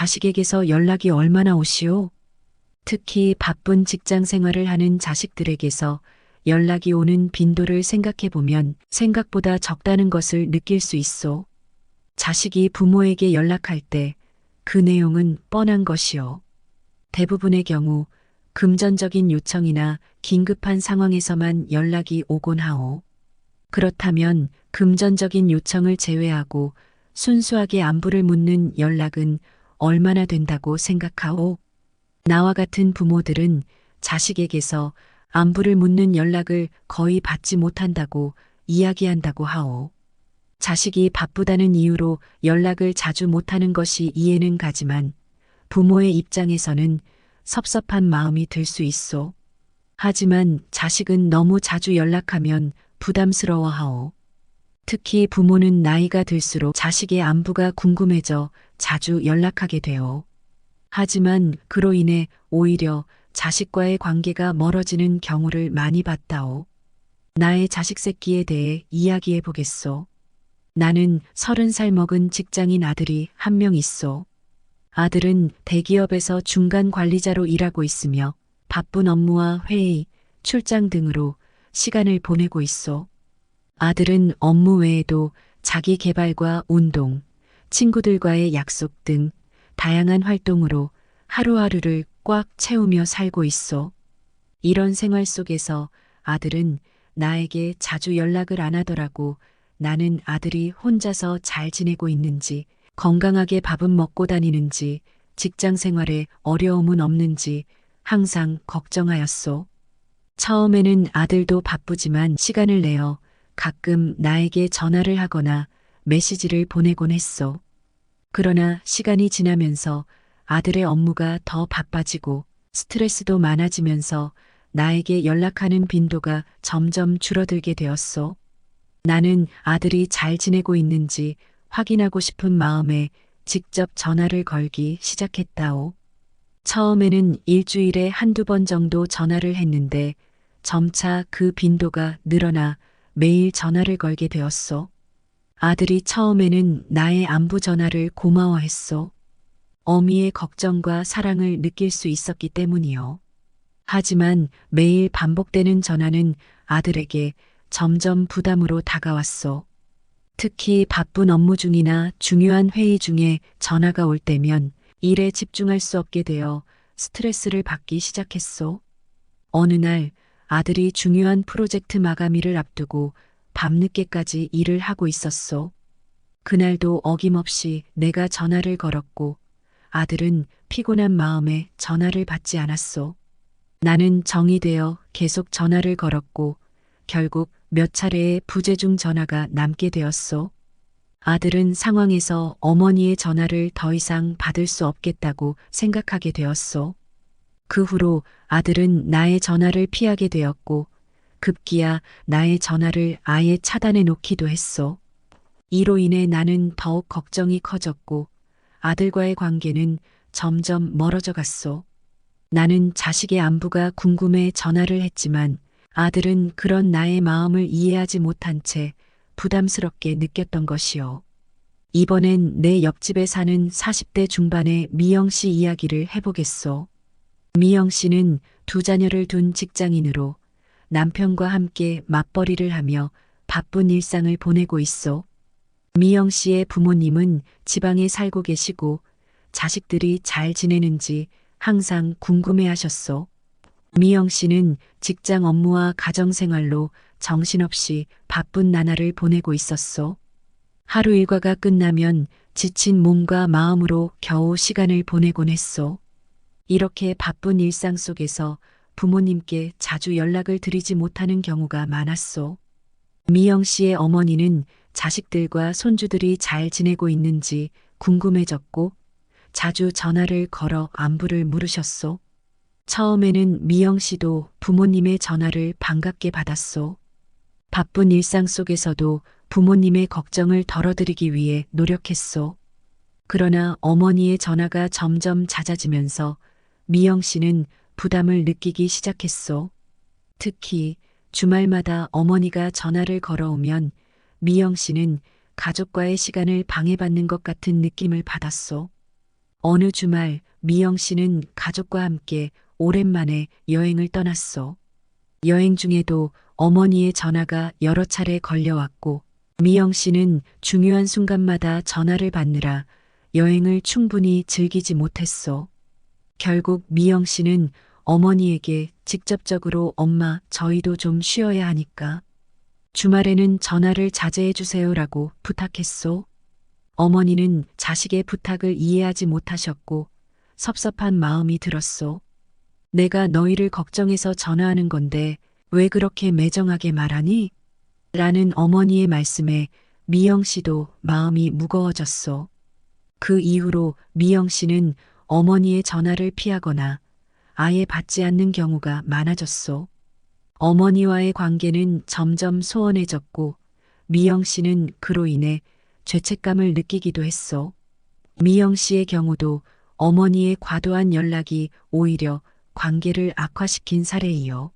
자식에게서 연락이 얼마나 오시오? 특히 바쁜 직장 생활을 하는 자식들에게서 연락이 오는 빈도를 생각해 보면 생각보다 적다는 것을 느낄 수 있어. 자식이 부모에게 연락할 때 그 내용은 뻔한 것이요. 대부분의 경우 금전적인 요청이나 긴급한 상황에서만 연락이 오곤 하오. 그렇다면 금전적인 요청을 제외하고 순수하게 안부를 묻는 연락은 얼마나 된다고 생각하오? 나와 같은 부모들은 자식에게서 안부를 묻는 연락을 거의 받지 못한다고 이야기한다고 하오. 자식이 바쁘다는 이유로 연락을 자주 못하는 것이 이해는 가지만 부모의 입장에서는 섭섭한 마음이 들 수 있어. 하지만 자식은 너무 자주 연락하면 부담스러워하오. 특히 부모는 나이가 들수록 자식의 안부가 궁금해져 자주 연락하게 되어. 하지만 그로 인해 오히려 자식과의 관계가 멀어지는 경우를 많이 봤다오. 나의 자식 새끼에 대해 이야기해 보겠소. 나는 30살 먹은 직장인 아들이 한 명 있어. 아들은 대기업에서 중간 관리자로 일하고 있으며 바쁜 업무와 회의, 출장 등으로 시간을 보내고 있어. 아들은 업무 외에도 자기 개발과 운동, 친구들과의 약속 등 다양한 활동으로 하루하루를 꽉 채우며 살고 있어. 이런 생활 속에서 아들은 나에게 자주 연락을 안 하더라고. 나는 아들이 혼자서 잘 지내고 있는지, 건강하게 밥은 먹고 다니는지, 직장 생활에 어려움은 없는지 항상 걱정하였소. 처음에는 아들도 바쁘지만 시간을 내어 가끔 나에게 전화를 하거나 메시지를 보내곤 했소. 그러나 시간이 지나면서 아들의 업무가 더 바빠지고 스트레스도 많아지면서 나에게 연락하는 빈도가 점점 줄어들게 되었소. 나는 아들이 잘 지내고 있는지 확인하고 싶은 마음에 직접 전화를 걸기 시작했다오. 처음에는 일주일에 한두 번 정도 전화를 했는데 점차 그 빈도가 늘어나 매일 전화를 걸게 되었소. 아들이 처음에는 나의 안부 전화를 고마워했소. 어미의 걱정과 사랑을 느낄 수 있었기 때문이요. 하지만 매일 반복되는 전화는 아들에게 점점 부담으로 다가왔소. 특히 바쁜 업무 중이나 중요한 회의 중에 전화가 올 때면 일에 집중할 수 없게 되어 스트레스를 받기 시작했소. 어느 날 아들이 중요한 프로젝트 마감일을 앞두고 밤늦게까지 일을 하고 있었소. 그날도 어김없이 내가 전화를 걸었고 아들은 피곤한 마음에 전화를 받지 않았소. 나는 정이 되어 계속 전화를 걸었고 결국 몇 차례의 부재중 전화가 남게 되었소. 아들은 상황에서 어머니의 전화를 더 이상 받을 수 없겠다고 생각하게 되었소. 그 후로 아들은 나의 전화를 피하게 되었고 급기야 나의 전화를 아예 차단해 놓기도 했소. 이로 인해 나는 더욱 걱정이 커졌고 아들과의 관계는 점점 멀어져 갔소. 나는 자식의 안부가 궁금해 전화를 했지만 아들은 그런 나의 마음을 이해하지 못한 채 부담스럽게 느꼈던 것이요. 이번엔 내 옆집에 사는 40대 중반의 미영 씨 이야기를 해보겠소. 미영 씨는 두 자녀를 둔 직장인으로 남편과 함께 맞벌이를 하며 바쁜 일상을 보내고 있어. 미영 씨의 부모님은 지방에 살고 계시고 자식들이 잘 지내는지 항상 궁금해 하셨어. 미영 씨는 직장 업무와 가정 생활로 정신없이 바쁜 나날을 보내고 있었어. 하루 일과가 끝나면 지친 몸과 마음으로 겨우 시간을 보내곤 했어. 이렇게 바쁜 일상 속에서 부모님께 자주 연락을 드리지 못하는 경우가 많았어. 미영 씨의 어머니는 자식들과 손주들이 잘 지내고 있는지 궁금해졌고 자주 전화를 걸어 안부를 물으셨소. 처음에는 미영 씨도 부모님의 전화를 반갑게 받았소. 바쁜 일상 속에서도 부모님의 걱정을 덜어드리기 위해 노력했소. 그러나 어머니의 전화가 점점 잦아지면서 미영 씨는 부담을 느끼기 시작했소. 특히 주말마다 어머니가 전화를 걸어오면 미영 씨는 가족과의 시간을 방해받는 것 같은 느낌을 받았소. 어느 주말 미영 씨는 가족과 함께 오랜만에 여행을 떠났어. 여행 중에도 어머니의 전화가 여러 차례 걸려왔고 미영 씨는 중요한 순간마다 전화를 받느라 여행을 충분히 즐기지 못했어. 결국 미영 씨는 어머니에게 직접적으로 엄마, 저희도 좀 쉬어야 하니까 주말에는 전화를 자제해 주세요라고 부탁했소. 어머니는 자식의 부탁을 이해하지 못하셨고 섭섭한 마음이 들었소. 내가 너희를 걱정해서 전화하는 건데 왜 그렇게 매정하게 말하니? 라는 어머니의 말씀에 미영 씨도 마음이 무거워졌소. 그 이후로 미영 씨는 어머니의 전화를 피하거나 아예 받지 않는 경우가 많아졌소. 어머니와의 관계는 점점 소원해졌고 미영 씨는 그로 인해 죄책감을 느끼기도 했소. 미영 씨의 경우도 어머니의 과도한 연락이 오히려 관계를 악화시킨 사례이요.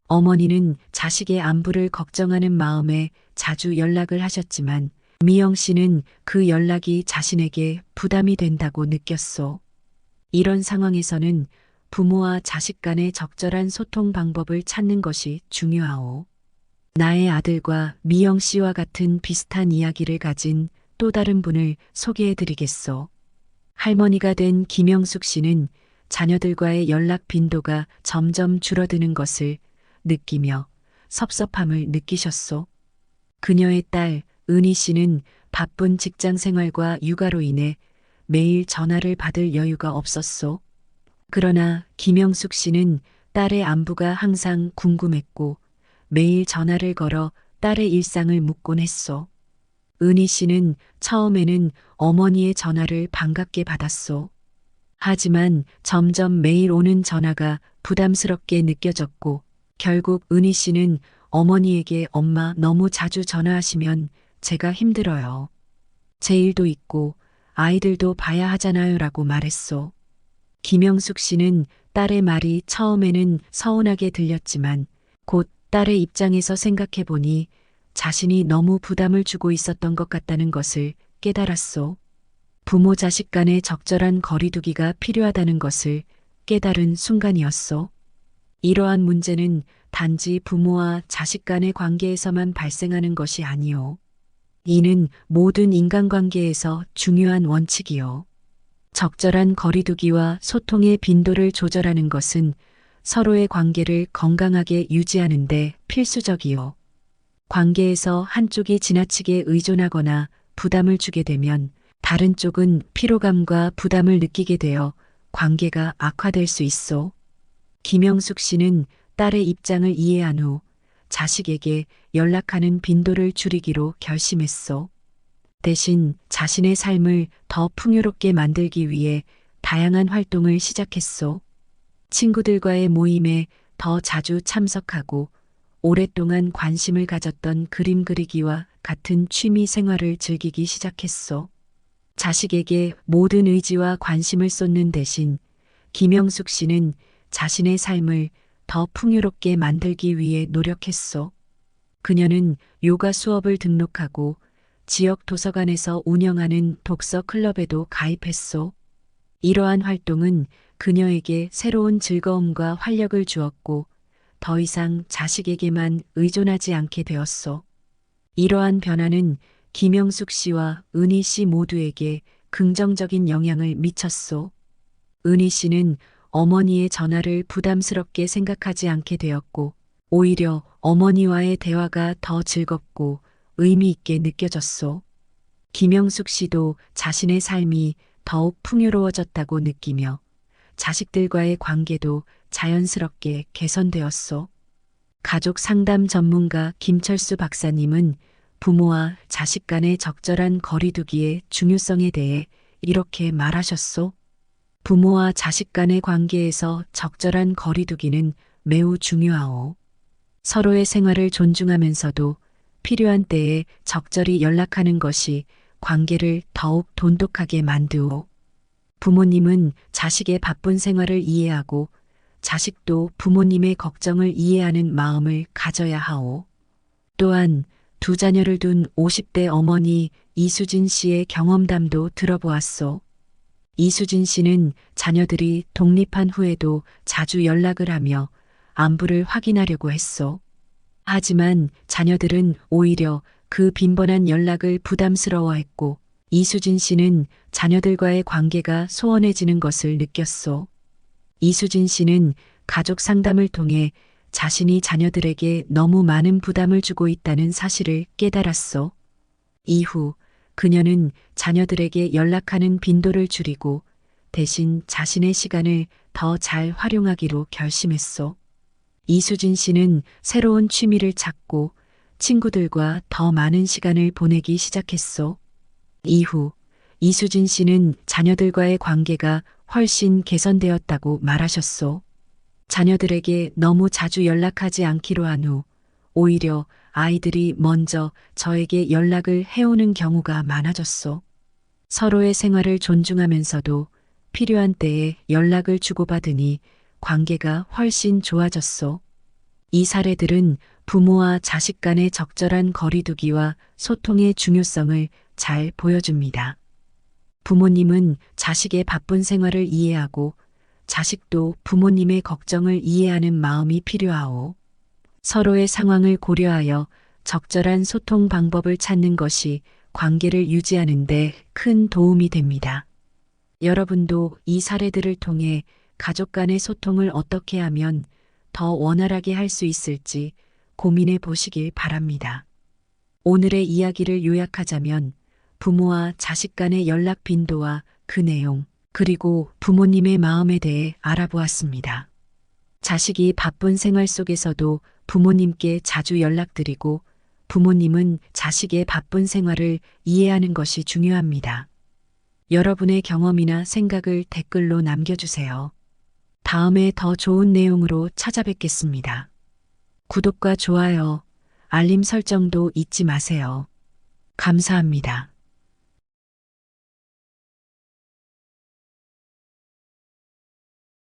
어머니는 자식의 안부를 걱정하는 마음에 자주 연락을 하셨지만 미영 씨는 그 연락이 자신에게 부담이 된다고 느꼈소. 이런 상황에서는 부모와 자식 간의 적절한 소통 방법을 찾는 것이 중요하오. 나의 아들과 미영 씨와 같은 비슷한 이야기를 가진 또 다른 분을 소개해 드리겠소. 할머니가 된 김영숙 씨는 자녀들과의 연락 빈도가 점점 줄어드는 것을 느끼며 섭섭함을 느끼셨소. 그녀의 딸 은희 씨는 바쁜 직장 생활과 육아로 인해 매일 전화를 받을 여유가 없었소. 그러나 김영숙 씨는 딸의 안부가 항상 궁금했고 매일 전화를 걸어 딸의 일상을 묻곤 했소. 은희 씨는 처음에는 어머니의 전화를 반갑게 받았소. 하지만 점점 매일 오는 전화가 부담스럽게 느껴졌고 결국 은희 씨는 어머니에게 엄마 너무 자주 전화하시면 제가 힘들어요. 제 일도 있고 아이들도 봐야 하잖아요 라고 말했소. 김영숙 씨는 딸의 말이 처음에는 서운하게 들렸지만 곧 딸의 입장에서 생각해 보니 자신이 너무 부담을 주고 있었던 것 같다는 것을 깨달았소. 부모 자식 간의 적절한 거리두기가 필요하다는 것을 깨달은 순간이었소. 이러한 문제는 단지 부모와 자식 간의 관계에서만 발생하는 것이 아니오. 이는 모든 인간관계에서 중요한 원칙이요. 적절한 거리두기와 소통의 빈도를 조절하는 것은 서로의 관계를 건강하게 유지하는 데 필수적이요. 관계에서 한쪽이 지나치게 의존하거나 부담을 주게 되면 다른 쪽은 피로감과 부담을 느끼게 되어 관계가 악화될 수 있어. 김영숙 씨는 딸의 입장을 이해한 후 자식에게 연락하는 빈도를 줄이기로 결심했어. 대신 자신의 삶을 더 풍요롭게 만들기 위해 다양한 활동을 시작했어. 친구들과의 모임에 더 자주 참석하고 오랫동안 관심을 가졌던 그림 그리기와 같은 취미 생활을 즐기기 시작했어. 자식에게 모든 의지와 관심을 쏟는 대신 김영숙 씨는 자신의 삶을 더 풍요롭게 만들기 위해 노력했어. 그녀는 요가 수업을 등록하고 지역 도서관에서 운영하는 독서 클럽에도 가입했어. 이러한 활동은 그녀에게 새로운 즐거움과 활력을 주었고 더 이상 자식에게만 의존하지 않게 되었어. 이러한 변화는 김영숙 씨와 은희 씨 모두에게 긍정적인 영향을 미쳤소. 은희 씨는 어머니의 전화를 부담스럽게 생각하지 않게 되었고 오히려 어머니와의 대화가 더 즐겁고 의미 있게 느껴졌소. 김영숙 씨도 자신의 삶이 더욱 풍요로워졌다고 느끼며 자식들과의 관계도 자연스럽게 개선되었소. 가족 상담 전문가 김철수 박사님은 부모와 자식 간의 적절한 거리두기의 중요성에 대해 이렇게 말하셨소. 부모와 자식 간의 관계에서 적절한 거리두기는 매우 중요하오. 서로의 생활을 존중하면서도 필요한 때에 적절히 연락하는 것이 관계를 더욱 돈독하게 만드오. 부모님은 자식의 바쁜 생활을 이해하고 자식도 부모님의 걱정을 이해하는 마음을 가져야 하오. 또한 두 자녀를 둔 50대 어머니 이수진 씨의 경험담도 들어보았소. 이수진 씨는 자녀들이 독립한 후에도 자주 연락을 하며 안부를 확인하려고 했소. 하지만 자녀들은 오히려 그 빈번한 연락을 부담스러워했고 이수진 씨는 자녀들과의 관계가 소원해지는 것을 느꼈소. 이수진 씨는 가족 상담을 통해 자신이 자녀들에게 너무 많은 부담을 주고 있다는 사실을 깨달았소. 이후 그녀는 자녀들에게 연락하는 빈도를 줄이고 대신 자신의 시간을 더 잘 활용하기로 결심했소. 이수진 씨는 새로운 취미를 찾고 친구들과 더 많은 시간을 보내기 시작했소. 이후 이수진 씨는 자녀들과의 관계가 훨씬 개선되었다고 말하셨소. 자녀들에게 너무 자주 연락하지 않기로 한 후 오히려 아이들이 먼저 저에게 연락을 해오는 경우가 많아졌소. 서로의 생활을 존중하면서도 필요한 때에 연락을 주고받으니 관계가 훨씬 좋아졌소. 이 사례들은 부모와 자식 간의 적절한 거리두기와 소통의 중요성을 잘 보여줍니다. 부모님은 자식의 바쁜 생활을 이해하고 자식도 부모님의 걱정을 이해하는 마음이 필요하오. 서로의 상황을 고려하여 적절한 소통 방법을 찾는 것이 관계를 유지하는 데 큰 도움이 됩니다. 여러분도 이 사례들을 통해 가족 간의 소통을 어떻게 하면 더 원활하게 할 수 있을지 고민해 보시길 바랍니다. 오늘의 이야기를 요약하자면 부모와 자식 간의 연락 빈도와 그 내용, 그리고 부모님의 마음에 대해 알아보았습니다. 자식이 바쁜 생활 속에서도 부모님께 자주 연락드리고 부모님은 자식의 바쁜 생활을 이해하는 것이 중요합니다. 여러분의 경험이나 생각을 댓글로 남겨주세요. 다음에 더 좋은 내용으로 찾아뵙겠습니다. 구독과 좋아요, 알림 설정도 잊지 마세요. 감사합니다.